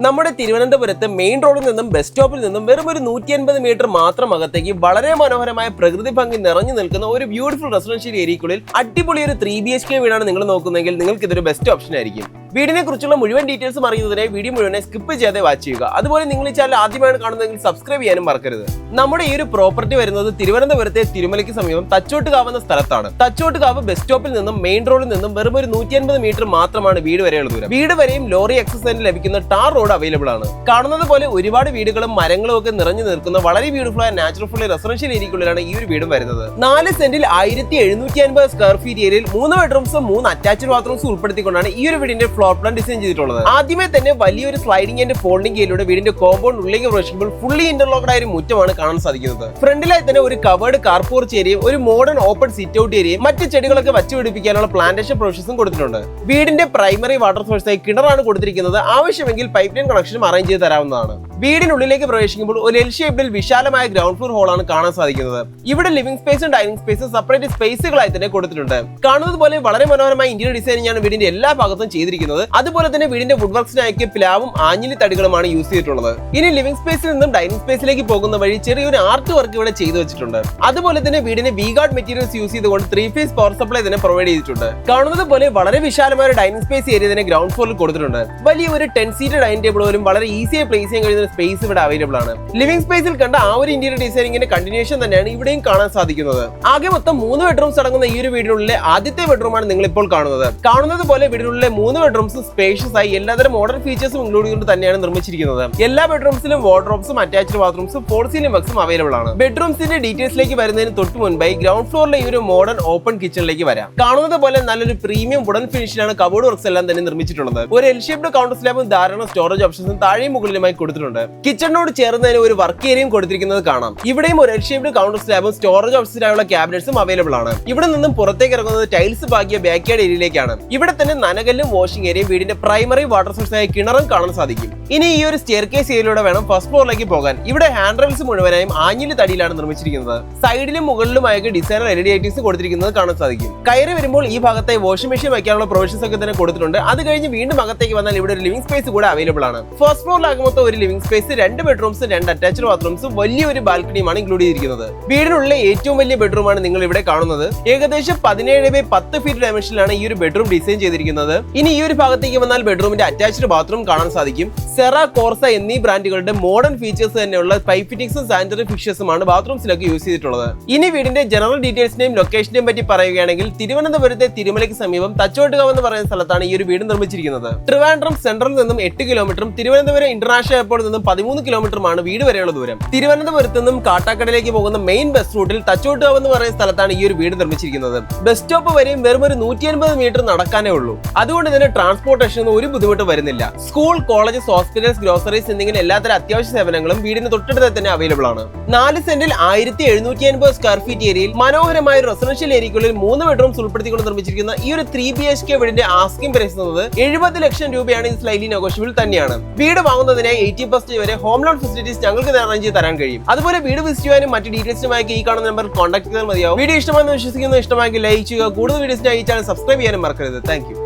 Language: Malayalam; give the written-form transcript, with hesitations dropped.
നമ്മുടെ തിരുവനന്തപുരത്ത് മെയിൻ റോഡിൽ നിന്നും ബസ് സ്റ്റോപ്പിൽ നിന്നും വെറും ഒരു 150 മീറ്റർ മാത്രം അകത്തേക്ക് വളരെ മനോഹരമായ പ്രകൃതി ഭംഗി നിറഞ്ഞു നിൽക്കുന്ന ഒരു ബ്യൂട്ടിഫുൾ റെസിഡൻഷ്യൽ ഏരിയക്കുള്ളിൽ അടിപൊളി ഒരു 3 BHK വീടാണ് നിങ്ങൾ നോക്കുന്നതെങ്കിൽ നിങ്ങൾക്ക് ഇതൊരു ബെസ്റ്റ് ഓപ്ഷൻ ആയിരിക്കും. വീടിനെ കുറിച്ചുള്ള മുഴുവൻ ഡീറ്റെയിൽസും അറിയുന്നതിനെ വീഡിയോ മുഴുവനെ സ്കിപ്പ് ചെയ്യാതെ വാച്ച് ചെയ്യുക. അതുപോലെ നിങ്ങൾ ഈ ചാനൽ ആദ്യമായാണ് കാണുന്നതെങ്കിൽ സബ്സ്ക്രൈബ് ചെയ്യാനും മറക്കരുത്. നമ്മുടെ ഈ ഒരു പ്രോപ്പർട്ടി വരുന്നത് തിരുവനന്തപുരത്തെ തിരുമലയ്ക്ക് സമീപം തച്ചോട്ടുകാവ് എന്ന സ്ഥലത്താണ്. തച്ചോട്ടുകാവ് ബസ് സ്റ്റോപ്പിൽ നിന്നും മെയിൻ റോഡിൽ നിന്നും വെറും ഒരു 150 മീറ്റർ മാത്രമാണ് വീട് വരെയുള്ള ദൂരം. വീട് വരെയും ലോറി ആക്സസിന് ലഭിക്കുന്ന ടാർ റോഡ് അവൈലബിൾ ആണ്. കാണുന്നത് പോലെ ഒരുപാട് വീടുകളും മരങ്ങളും ഒക്കെ നിറഞ്ഞു നിൽക്കുന്ന വളരെ ബ്യൂട്ടിഫുൾ ആയ നാച്ചുറൽ റെസിഡൻഷ്യൽ ഏരിയക്കുള്ളിലാണ് ഈ ഒരു വീടും വരുന്നത്. 4 സെന്റിൽ 1750 സ്ക്വയർ ഫീറ്റ് ഏരിയയിൽ 3 ബെഡ്റൂംസും 3 അറ്റാച്ച്ഡ് ബാത്റൂംസും ഉൾപ്പെടുത്തിക്കൊണ്ടാണ് ഈ ഒരു വീടിന്റെ ഫ്ലോർ പ്ലാൻ ഡിസൈൻ ചെയ്തിട്ടുള്ളത്. ആദ്യമേ തന്നെ വലിയൊരു സ്ലൈഡിംഗ് ആൻഡ് ഫോൾഡിംഗ് ഏരിയയിലൂടെ വീടിന്റെ കോമ്പൗണ്ട് ഉള്ളിലേക്ക് പ്രവേശിക്കുമ്പോൾ ഫുള്ളി ഇന്റർലോക്ഡ് ആയ ഒരു മുറ്റമാണ് കാണാൻ സാധിക്കുന്നത്. ഫ്രണ്ടിലായി തന്നെ ഒരു കവേർഡ് കാർ പോർച്ച് ഏരിയയും ഒരു മോഡേൺ ഓപ്പൺ സിറ്റ് ഔട്ട് ഏരിയയും മറ്റ് ചെടികളൊക്കെ വച്ചുപിടിപ്പിക്കാനുള്ള പ്ലാന്റേഷൻ പ്രൊവിഷൻസും കൊടുത്തിട്ടുണ്ട്. വീടിന്റെ പ്രൈമറി വാട്ടർ സോഴ്സായി കിണറാണ് കൊടുത്തിരിക്കുന്നത്. ആവശ്യമെങ്കിൽ പൈപ്പ് ലൈൻ കണക്ഷനും അറേഞ്ച് ചെയ്ത് തരാവുന്നതാണ്. വീടിനുള്ളിലേക്ക് പ്രവേശിക്കുമ്പോൾ ഒരു എൽ ഷേപ്പിൽ വിശാലമായ ഗ്രൗണ്ട് ഫ്ലോർ ഹോളാണ് കാണാൻ സാധിക്കുന്നത്. ഇവിടെ ലിവിംഗ് സ്പേസും ഡൈനിങ് സ്പേസും സെപ്പറേറ്റ് സ്പേസുകളായി തന്നെ കൊടുത്തിട്ടുണ്ട്. കാണുന്നത് പോലെ വളരെ മനോഹരമായ ഇന്റീരിയർ ഡിസൈനിങ്ങാണ് വീടിന്റെ എല്ലാ ഭാഗത്തും ചെയ്തിരിക്കുന്നത്. അതുപോലെ തന്നെ വീടിന്റെ വുഡ് വർക്സിനായി പ്ലാവും ആഞ്ഞിലി തടികളുമാണ് യൂസ് ചെയ്തിട്ടുള്ളത്. ഇനി ലിവിംഗ് സ്പേസിൽ നിന്നും ഡൈനിങ് സ്പേസിലേക്ക് പോകുന്ന വഴി ചെറിയൊരു ആർട്ട് വർക്ക് ഇവിടെ ചെയ്തു വെച്ചിട്ടുണ്ട്. അതുപോലെ തന്നെ വീടിന് വി ഗാർഡ് മെറ്റീരിയൽസ് യൂസ് ചെയ്തുകൊണ്ട് 3 ഫേസ് പവർ സപ്ലൈ തന്നെ പ്രൊവൈഡ് ചെയ്തിട്ടുണ്ട്. കാണുന്നത് പോലെ വളരെ വിശാലമായ ഒരു ഡൈനിങ് സ്പേസ് ഏരിയ തന്നെ ഗ്രൗണ്ട് ഫ്ലോറിൽ കൊടുത്തിട്ടുണ്ട്. വലിയ ഒരു 10 സീറ്റർ ഡൈനിങ് ടേബിൾ പോലും വളരെ ഈസിയായി പ്ലേസ് ചെയ്യാൻ കഴിയുന്ന സ്പേസ് ഇവിടെ അവൈലബിൾ ആണ്. ലിവിംഗ് സ്പേസിൽ കണ്ട ആ ഒരു ഇന്റീരിയർ ഡിസൈനിങ്ങിന്റെ കണ്ടിന്യൂഷൻ തന്നെയാണ് ഇവിടെയും കാണാൻ സാധിക്കുന്നത്. ആകെ മൊത്തം 3 ബെഡ്റൂംസ് അടങ്ങുന്ന ഈ ഒരു വീടിനുള്ളിലെ ആദ്യത്തെ ബെഡ്റൂമാണ് നിങ്ങൾ ഇപ്പോൾ കാണുന്നത്. കാണുന്നത് പോലെ വീടിനുള്ളിലെ 3 ബെഡ്റൂംസും സ്പേഷ്യസ് ആയി എല്ലാതരം മോഡേൺ ഫീച്ചേഴ്സും ഇൻക്ലൂഡ് ചെയ്തുകൊണ്ട് തന്നെയാണ് നിർമ്മിച്ചിരിക്കുന്നത്. എല്ലാ ബെഡ്റൂംസിലും വാർഡ്രോബ്സും അറ്റാച്ച്ഡ് ബാത്റൂംസും 4 സീലിംഗ് വർക്സും അവൈലബിൾ ആണ്. ബെഡ്റൂംസിന്റെ ഡീറ്റെയിൽസിലേക്ക് വരുന്നതിന് തൊട്ട് മുൻപായി ഗ്രൗണ്ട് ഫ്ലോറിലെ ഈ ഒരു മോഡേൺ ഓപ്പൺ കിച്ചണിലേക്ക് വരാം. കാണുന്നത് പോലെ നല്ലൊരു പ്രീമിയം വുഡൻ ഫിനിഷിലാണ് കബോർഡ് വർക്സ് എല്ലാം തന്നെ നിർമ്മിച്ചിട്ടുള്ളത്. ഒരു എൽ ഷേപ്ഡ് കൗണ്ടർ സ്ലാബും ധാരാളം സ്റ്റോറേജ് ഓപ്ഷൻസും താഴെയും മുകളിലുമായി കൊടുത്തിട്ടുണ്ട്. കിച്ചണിനോട് ചേർന്നതിന് ഒരു വർക്ക് ഏരിയയും കൊടുത്തിരിക്കുന്നത് കാണാം. ഇവിടെയും ഒരു എൽ ഷേപ്ഡ് കൗണ്ടർ സ്ലാബും സ്റ്റോറേജ് ഓപ്ഷൻസിനായുള്ള ക്യാബിനറ്റ്സും അവൈലബിൾ ആണ്. ഇവിടെ നിന്നും പുറത്തേക്ക് ഇറങ്ങുന്നത് ടൈൽസ് പാകിയ ബാക്ക്യാർഡ് ഏരിയയിലേക്കാണ്. ഇവിടെ തന്നെ നനകല്ലും വാഷിംഗ് ഏരിയയും വീടിന്റെ പ്രൈമറി വാട്ടർ സോഴ്സായ കിണറും കാണാൻ സാധിക്കും. ഇനി ഈ ഒരു സ്റ്റെയർ കേസ് ഏരിയയിലൂടെ വേണം ഫസ്റ്റ് ഫ്ലോറിലേക്ക് പോകാൻ. ഇവിടെ ഹാൻഡ് റെയിൽസ് മുഴുവനായും ആഞ്ഞിലി തടിയിലാണ് നിർമ്മിച്ചിരിക്കുന്നത്. സൈഡിലും മുകളിലുമായൊക്കെ ഡിസൈനർ LED ലൈറ്റ്സ് കൊടുത്തിരിക്കുന്നത് കാണാൻ സാധിക്കും. കയറി വരുമ്പോൾ ഈ ഭാഗത്തായി വാഷിംഗ് മെഷീൻ വയ്ക്കാനുള്ള പ്രൊവിഷൻസ് ഒക്കെ തന്നെ കൊടുത്തിട്ടുണ്ട്. അത് കഴിഞ്ഞ് വീണ്ടും അകത്തേക്ക് വന്നാൽ ഇവിടെ ഒരു ലിവിംഗ് സ്പേസ് കൂടെ അവൈലബിൾ ആണ്. ഫസ്റ്റ് ഫ്ലോറിലാകുമ്പോൾ ഒരു ലിവിംഗ് സ്പേസ്, 2 ബെഡ്റൂംസും 2 അറ്റാച്ച്ഡ് ബാത്റൂംസും വലിയൊരു ബാൽക്കണിയുമാണ് ഇൻക്ലൂഡ് ചെയ്തിരിക്കുന്നത്. വീടിനുള്ള ഏറ്റവും വലിയ ബെഡ്റൂമാണ് നിങ്ങൾ ഇവിടെ കാണുന്നത്. ഏകദേശം 17x10 ഫീറ്റ് ഡയമെൻഷനിലാണ് ഈ ഒരു ബെഡ്റൂം ഡിസൈൻ ചെയ്തിരിക്കുന്നത്. ഇനി ഈ ഒരു ഭാഗത്തേക്ക് വന്നാൽ ബെഡ്റൂമിന്റെ അറ്റാച്ച്ഡ് ബാത്റൂം കാണാൻ സാധിക്കും. സെറ, കോർസ എന്നീ ബ്രാൻഡുകളുടെ മോഡേൺ ഫീച്ചേഴ്സ് തന്നെയുള്ള പൈപ്പ് ഫിറ്റിംഗ്സും സാനിറ്ററി ഫിഷേഴ്സുമാണ് ബാത്റൂംസിലൊക്കെ യൂസ് ചെയ്തിട്ടുള്ളത്. ഇനി വീടിന്റെ ജനറൽ ഡീറ്റെയിൽസിനെയും ലൊക്കേഷനെയും പറ്റി പറയുകയാണെങ്കിൽ തിരുവനന്തപുരത്തെ തിരുമലയ്ക്ക് സമീപം തച്ചോട്ടുകാവ് എന്ന് പറയുന്ന സ്ഥലത്താണ് ഈ ഒരു വീട് നിർമ്മിച്ചിരിക്കുന്നത്. ട്രിവാൻഡ്രം സെൻട്രലിൽ നിന്നും 8 കിലോമീറ്ററും തിരുവനന്തപുരം ഇന്റർനാഷണൽ എയർപോർട്ടിൽ നിന്നും 13 കിലോമീറ്ററുമാണ് വീട് വരെയുള്ള ദൂരം. തിരുവനന്തപുരത്ത് നിന്നും കാട്ടാക്കടയിലേക്ക് പോകുന്ന മെയിൻ ബസ് റൂട്ടിൽ തച്ചോട്ടുകാവ് എന്ന് പറയുന്ന സ്ഥലത്താണ് ഈ ഒരു വീട് നിർമ്മിച്ചിരിക്കുന്നത്. ബസ് സ്റ്റോപ്പ് വരെയും വെറും ഒരു 150 മീറ്റർ നടക്കാനേ ഉള്ളൂ. അതുകൊണ്ട് തന്നെ ട്രാൻസ്പോർട്ടേഷൻ ഒരു ബുദ്ധിമുട്ട് വരുന്നില്ല. സ്കൂൾ, കോളേജസ്, ഹോസ്പിറ്റൽസ്, ഗ്രോസറീസ് എന്നിങ്ങനെ എല്ലാത്തരം അത്യാവശ്യ സേവനങ്ങളും വീടിന് തൊട്ടടുത്ത് തന്നെ അവൈലബിൾ ആണ്. 4 സെന്റിൽ 1750 സ്ക്വയർ ഫീറ്റ് ഏരിയയിൽ മനോഹരമായ ഒരു റെസിഡൻഷ്യൽ ഏരിയക്കുള്ളിൽ 3 ബെഡ്റൂംസ് ഉൾപ്പെടുത്തിക്കൊണ്ട് നിർമ്മിച്ചിരിക്കുന്ന ഈ ഒരു 3 BHK വീടിന്റെ ആസ്കിംഗ് പ്രൈസ് എന്നത് 70 ലക്ഷം രൂപയാണ്. ഇത് സ്ലൈറ്റ്ലി നെഗോഷ്യബിൾ തന്നെയാണ്. വീട് വാങ്ങുന്നതിനായി 80% വരെ ഹോം ലോൺ ഫെസിലിറ്റീസ് ഞങ്ങൾക്ക് അറേഞ്ച് ചെയ്ത് തരാൻ കഴിയും. അതുപോലെ വീട് വിസിറ്റ് ചെയ്യാനും മറ്റ് ഡീറ്റെയിൽസിനുമായി ഈ കാണുന്ന നമ്പറിൽ കോൺടാക്ട് ചെയ്താൽ മതിയാവും. വീഡിയോ ഇഷ്ടമാണെന്ന് വിശ്വസിക്കുന്നു. ഇഷ്ടമായെങ്കിൽ ലൈക്ക് ചെയ്യുക. കൂടുതൽ വീഡിയോസിനായി ഈ ചാനൽ സബ്സ്ക്രൈബ് ചെയ്യാനും മറക്കരുത്. Thank you.